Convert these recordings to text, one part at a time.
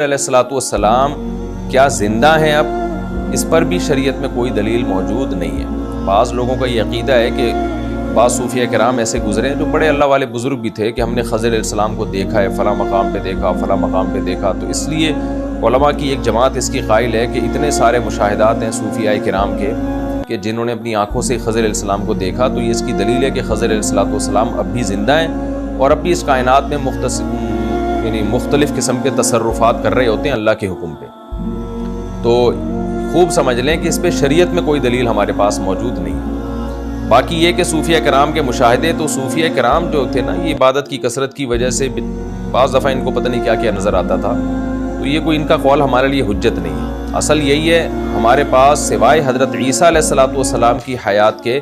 علیہ الصلوۃ والسلام کیا زندہ ہیں اب؟ اس پر بھی شریعت میں کوئی دلیل موجود نہیں ہے۔ بعض لوگوں کا یہ عقیدہ ہے کہ بعض صوفیہ کرام ایسے گزرے ہیں جو بڑے اللہ والے بزرگ بھی تھے کہ ہم نے خضر علیہ السلام کو دیکھا ہے، فلاں مقام پہ دیکھا، فلاں مقام پہ دیکھا، تو اس لیے علماء کی ایک جماعت اس کی قائل ہے کہ اتنے سارے مشاہدات ہیں صوفیاء کرام کے کہ جنہوں نے اپنی آنکھوں سے خضر علیہ السلام کو دیکھا، تو یہ اس کی دلیل ہے کہ خضر علیہ الصلوۃ والسلام اب بھی زندہ ہیں اور اب بھی اس کائنات میں مختلف قسم کے تصرفات کر رہے ہوتے ہیں اللہ کے حکم پہ۔ تو خوب سمجھ لیں کہ اس پہ شریعت میں کوئی دلیل ہمارے پاس موجود نہیں۔ باقی یہ کہ صوفیہ کرام کے مشاہدے، تو صوفیہ کرام جو تھے نا، یہ عبادت کی کثرت کی وجہ سے بعض دفعہ ان کو پتہ نہیں کیا کیا نظر آتا تھا، تو یہ کوئی ان کا قول ہمارے لیے حجت نہیں ہے۔ اصل یہی ہے، ہمارے پاس سوائے حضرت عیسیٰ علیہ الصلوۃ والسلام کی حیات کے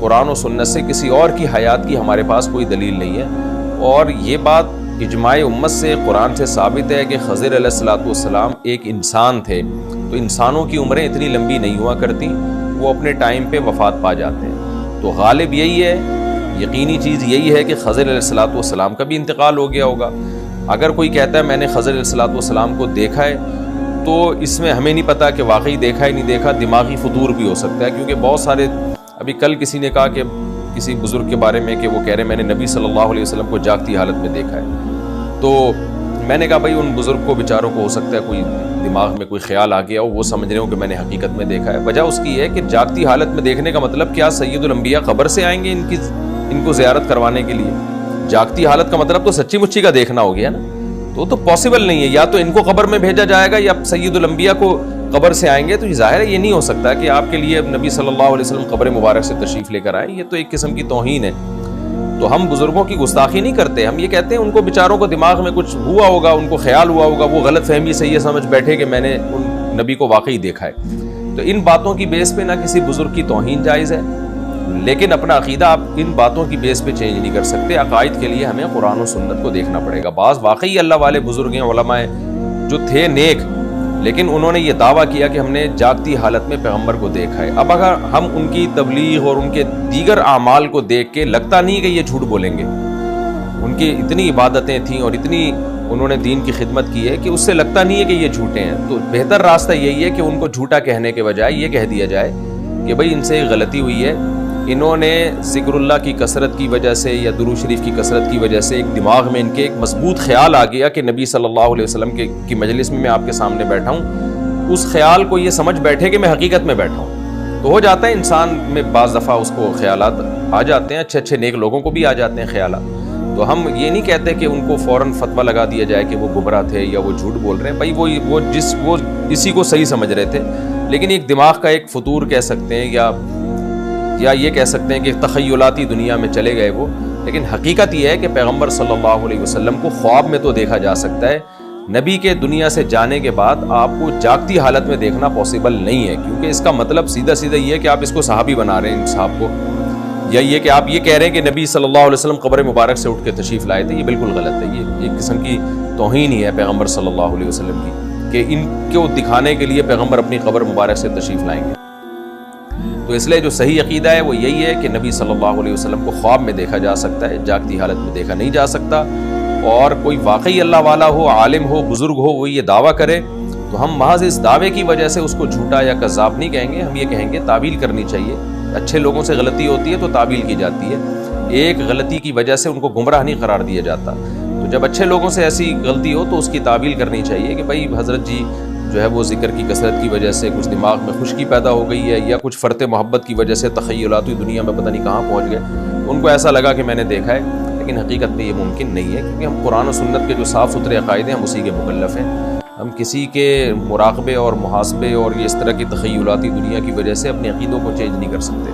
قرآن و سنت سے کسی اور کی حیات کی ہمارے پاس کوئی دلیل نہیں ہے۔ اور یہ بات اجماع امت سے، قرآن سے ثابت ہے کہ خضر علیہ الصلوۃ والسلام ایک انسان تھے، تو انسانوں کی عمریں اتنی لمبی نہیں ہوا کرتی، وہ اپنے ٹائم پہ وفات پا جاتے ہیں۔ تو غالب یہی ہے، یقینی چیز یہی ہے کہ خضر علیہ الصلوۃ والسلام کا بھی انتقال ہو گیا ہوگا۔ اگر کوئی کہتا ہے میں نے خضر علیہ الصلوۃ والسلام کو دیکھا ہے، تو اس میں ہمیں نہیں پتا کہ واقعی دیکھا ہے نہیں دیکھا، دماغی فطور بھی ہو سکتا ہے، کیونکہ بہت سارے، ابھی کل کسی نے کہا کہ کسی بزرگ کے بارے میں کہ وہ کہہ رہے میں نے نبی صلی اللہ علیہ وسلم کو جاگتی حالت میں دیکھا ہے، تو میں نے کہا بھائی ان بزرگ کو بیچاروں کو ہو سکتا ہے کوئی دماغ میں کوئی خیال آ گیا ہو، وہ سمجھ رہے ہو کہ میں نے حقیقت میں دیکھا ہے۔ وجہ اس کی ہے کہ جاگتی حالت میں دیکھنے کا مطلب کیا سید الانبیاء قبر سے آئیں گے ان کو زیارت کروانے کے لیے؟ جاگتی حالت کا مطلب تو سچی مچی کا دیکھنا ہو گیا نا، تو پاسبل نہیں ہے، یا تو ان کو قبر میں بھیجا جائے گا یا سید الانبیاء کو قبر سے آئیں گے، تو یہ ظاہر ہے یہ نہیں ہو سکتا کہ آپ کے لیے نبی صلی اللہ علیہ وسلم قبر مبارک سے تشریف لے کر آئیں، یہ تو ایک قسم کی توہین ہے۔ تو ہم بزرگوں کی گستاخی نہیں کرتے، ہم یہ کہتے ہیں ان کو بیچاروں کو دماغ میں کچھ ہوا ہوگا، ان کو خیال ہوا ہوگا، وہ غلط فہمی سے یہ سمجھ بیٹھے کہ میں نے ان نبی کو واقعی دیکھا ہے۔ تو ان باتوں کی بیس پہ نہ کسی بزرگ کی توہین جائز ہے، لیکن اپنا عقیدہ آپ ان باتوں کی بیس پہ چینج نہیں کر سکتے۔ عقائد کے لیے ہمیں قرآن و سنت کو دیکھنا پڑے گا۔ بعض واقعی اللہ والے بزرگ ہیں، علماء ہیں جو تھے نیک، لیکن انہوں نے یہ دعویٰ کیا کہ ہم نے جاگتی حالت میں پیغمبر کو دیکھا ہے۔ اب اگر ہم ان کی تبلیغ اور ان کے دیگر اعمال کو دیکھ کے لگتا نہیں کہ یہ جھوٹ بولیں گے، ان کی اتنی عبادتیں تھیں اور اتنی انہوں نے دین کی خدمت کی ہے کہ اس سے لگتا نہیں ہے کہ یہ جھوٹے ہیں، تو بہتر راستہ یہی ہے کہ ان کو جھوٹا کہنے کے بجائے یہ کہہ دیا جائے کہ بھئی ان سے ایک غلطی ہوئی ہے، انہوں نے ذکر اللہ کی کثرت کی وجہ سے یا درود شریف کی کثرت کی وجہ سے ایک دماغ میں ان کے ایک مضبوط خیال آ گیا کہ نبی صلی اللہ علیہ وسلم کی مجلس میں آپ کے سامنے بیٹھا ہوں، اس خیال کو یہ سمجھ بیٹھے کہ میں حقیقت میں بیٹھا ہوں۔ تو ہو جاتا ہے انسان میں بعض دفعہ اس کو خیالات آ جاتے ہیں، اچھے اچھے نیک لوگوں کو بھی آ جاتے ہیں خیالات، تو ہم یہ نہیں کہتے کہ ان کو فوراً فتویٰ لگا دیا جائے کہ وہ گمراہ تھے یا وہ جھوٹ بول رہے ہیں۔ بھائی وہ اسی کو صحیح سمجھ رہے تھے، لیکن ایک دماغ کا ایک فطور کہہ سکتے ہیں یا یہ کہہ سکتے ہیں کہ تخیلاتی دنیا میں چلے گئے وہ، لیکن حقیقت یہ ہے کہ پیغمبر صلی اللہ علیہ وسلم کو خواب میں تو دیکھا جا سکتا ہے، نبی کے دنیا سے جانے کے بعد آپ کو جاگتی حالت میں دیکھنا پاسبل نہیں ہے، کیونکہ اس کا مطلب سیدھا یہ ہے کہ آپ اس کو صحابی بنا رہے ہیں ان صاحب کو، یا یہ کہ آپ یہ کہہ رہے ہیں کہ نبی صلی اللہ علیہ وسلم قبر مبارک سے اٹھ کے تشریف لائے تھے، یہ بالکل غلط ہے، یہ ایک قسم کی توہین ہی ہے پیغمبر صلی اللہ علیہ وسلم کی کہ ان کو دکھانے کے لیے پیغمبر اپنی قبر مبارک سے تشریف لائیں گے۔ تو اس لیے جو صحیح عقیدہ ہے وہ یہی ہے کہ نبی صلی اللہ علیہ وسلم کو خواب میں دیکھا جا سکتا ہے، جاگتی حالت میں دیکھا نہیں جا سکتا، اور کوئی واقعی اللہ والا ہو، عالم ہو، بزرگ ہو، وہ یہ دعویٰ کرے تو ہم محض اس دعوے کی وجہ سے اس کو جھوٹا یا کذاب نہیں کہیں گے، ہم یہ کہیں گے تعویل کرنی چاہیے۔ اچھے لوگوں سے غلطی ہوتی ہے تو تعویل کی جاتی ہے، ایک غلطی کی وجہ سے ان کو گمراہ نہیں قرار دیا جاتا۔ تو جب اچھے لوگوں سے ایسی غلطی ہو تو اس کی تعویل کرنی چاہیے کہ بھائی حضرت جی جو ہے وہ ذکر کی کثرت کی وجہ سے کچھ دماغ میں خشکی پیدا ہو گئی ہے، یا کچھ فرط محبت کی وجہ سے تخیلاتی دنیا میں پتہ نہیں کہاں پہنچ گئے، ان کو ایسا لگا کہ میں نے دیکھا ہے، لیکن حقیقت میں یہ ممکن نہیں ہے، کیونکہ ہم قرآن و سنت کے جو صاف ستھرے عقائد ہیں ہم اسی کے مکلف ہیں، ہم کسی کے مراقبے اور محاسبے اور اس طرح کی تخیلاتی دنیا کی وجہ سے اپنے عقیدوں کو چینج نہیں کر سکتے،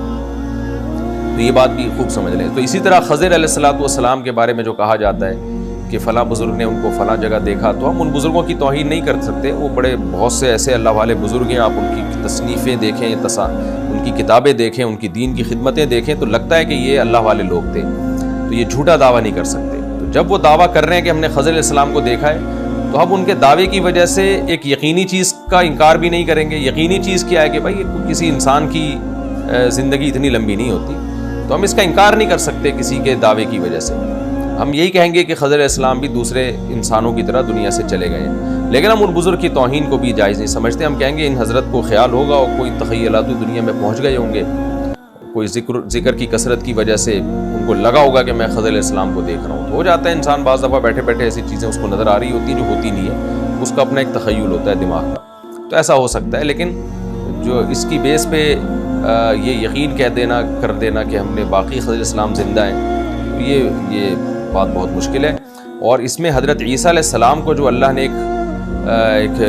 تو یہ بات بھی خوب سمجھ لیں۔ تو اسی طرح خضر علیہ الصلوۃ والسلام کے بارے میں جو کہا جاتا ہے کہ فلاں بزرگ نے ان کو فلاں جگہ دیکھا، تو ہم ان بزرگوں کی توہین نہیں کر سکتے، وہ بہت سے ایسے اللہ والے بزرگ ہیں، آپ ان کی تصنیفیں دیکھیں، ان کی کتابیں دیکھیں، ان کی دین کی خدمتیں دیکھیں، تو لگتا ہے کہ یہ اللہ والے لوگ تھے، تو یہ جھوٹا دعویٰ نہیں کر سکتے۔ تو جب وہ دعویٰ کر رہے ہیں کہ ہم نے خضر علیہ السلام کو دیکھا ہے، تو ہم ان کے دعوے کی وجہ سے ایک یقینی چیز کا انکار بھی نہیں کریں گے۔ یقینی چیز کیا ہے کہ بھائی کسی انسان کی زندگی اتنی لمبی نہیں ہوتی، تو ہم اس کا انکار نہیں کر سکتے کسی کے دعوے کی وجہ سے۔ ہم یہی کہیں گے کہ خضر علیہ السلام بھی دوسرے انسانوں کی طرح دنیا سے چلے گئے ہیں، لیکن ہم ان بزرگ کی توہین کو بھی جائز نہیں سمجھتے۔ ہم کہیں گے ان حضرت کو خیال ہوگا اور کوئی تخیلات دنیا میں پہنچ گئے ہوں گے، کوئی ذکر کی کثرت کی وجہ سے ان کو لگا ہوگا کہ میں خضر علیہ السلام کو دیکھ رہا ہوں۔ تو ہو جاتا ہے انسان بعض دفعہ بیٹھے بیٹھے ایسی چیزیں اس کو نظر آ رہی ہوتی ہیں جو ہوتی نہیں ہے، اس کا اپنا ایک تخیل ہوتا ہے دماغ کا، تو ایسا ہو سکتا ہے۔ لیکن جو اس کی بیس پہ یہ یقین کر دینا کہ ہم نے باقی خضر علیہ السلام زندہ ہیں، تو یہ بات بہت مشکل ہے۔ اور اس میں حضرت عیسیٰ علیہ السلام کو جو اللہ نے ایک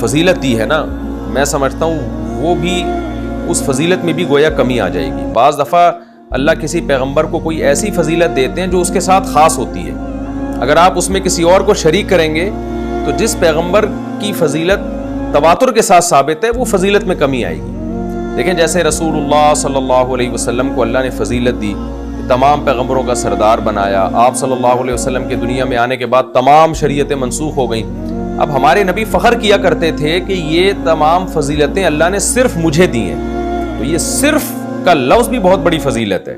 فضیلت دی ہے نا، میں سمجھتا ہوں وہ بھی اس فضیلت میں بھی گویا کمی آ جائے گی۔ بعض دفعہ اللہ کسی پیغمبر کو کوئی ایسی فضیلت دیتے ہیں جو اس کے ساتھ خاص ہوتی ہے، اگر آپ اس میں کسی اور کو شریک کریں گے تو جس پیغمبر کی فضیلت تواتر کے ساتھ ثابت ہے وہ فضیلت میں کمی آئے گی۔ دیکھیں جیسے رسول اللہ صلی اللہ علیہ وسلم کو اللہ نے فضیلت دی، تمام پیغمبروں کا سردار بنایا، آپ صلی اللہ علیہ وسلم کے دنیا میں آنے کے بعد تمام شریعتیں منسوخ ہو گئیں۔ اب ہمارے نبی فخر کیا کرتے تھے کہ یہ تمام فضیلتیں اللہ نے صرف مجھے دی ہیں، تو یہ صرف کا لفظ بھی بہت بڑی فضیلت ہے۔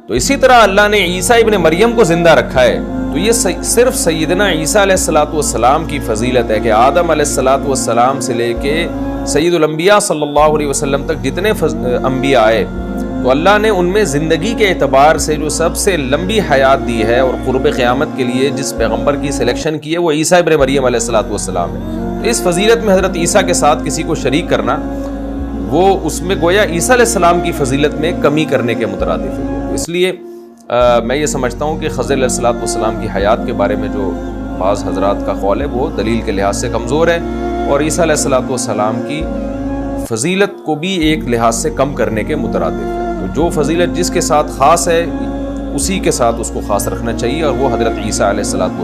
تو اسی طرح اللہ نے عیسیٰ ابن مریم کو زندہ رکھا ہے، تو یہ صرف سیدنا عیسیٰ علیہ السلام کی فضیلت ہے کہ آدم علیہ السلام سے لے کے سید الانبیاء صلی اللہ علیہ وسلم تک جتنے انبیاء آئے تو اللہ نے ان میں زندگی کے اعتبار سے جو سب سے لمبی حیات دی ہے اور قرب قیامت کے لیے جس پیغمبر کی سلیکشن کی ہے وہ عیسیٰ ابن مریم علیہ السلام ہے۔ تو اس فضیلت میں حضرت عیسیٰ کے ساتھ کسی کو شریک کرنا وہ اس میں گویا عیسیٰ علیہ السلام کی فضیلت میں کمی کرنے کے مترادف ہے۔ اس لیے میں یہ سمجھتا ہوں کہ خضر علیہ السلام کی حیات کے بارے میں جو بعض حضرات کا قول ہے وہ دلیل کے لحاظ سے کمزور ہے، اور عیسیٰ علیہ السلام کی فضیلت کو بھی ایک لحاظ سے کم کرنے کے مترادف ہے۔ تو جو فضیلت جس کے ساتھ خاص ہے اسی کے ساتھ اس کو خاص رکھنا چاہیے، اور وہ حضرت عیسیٰ علیہ السلام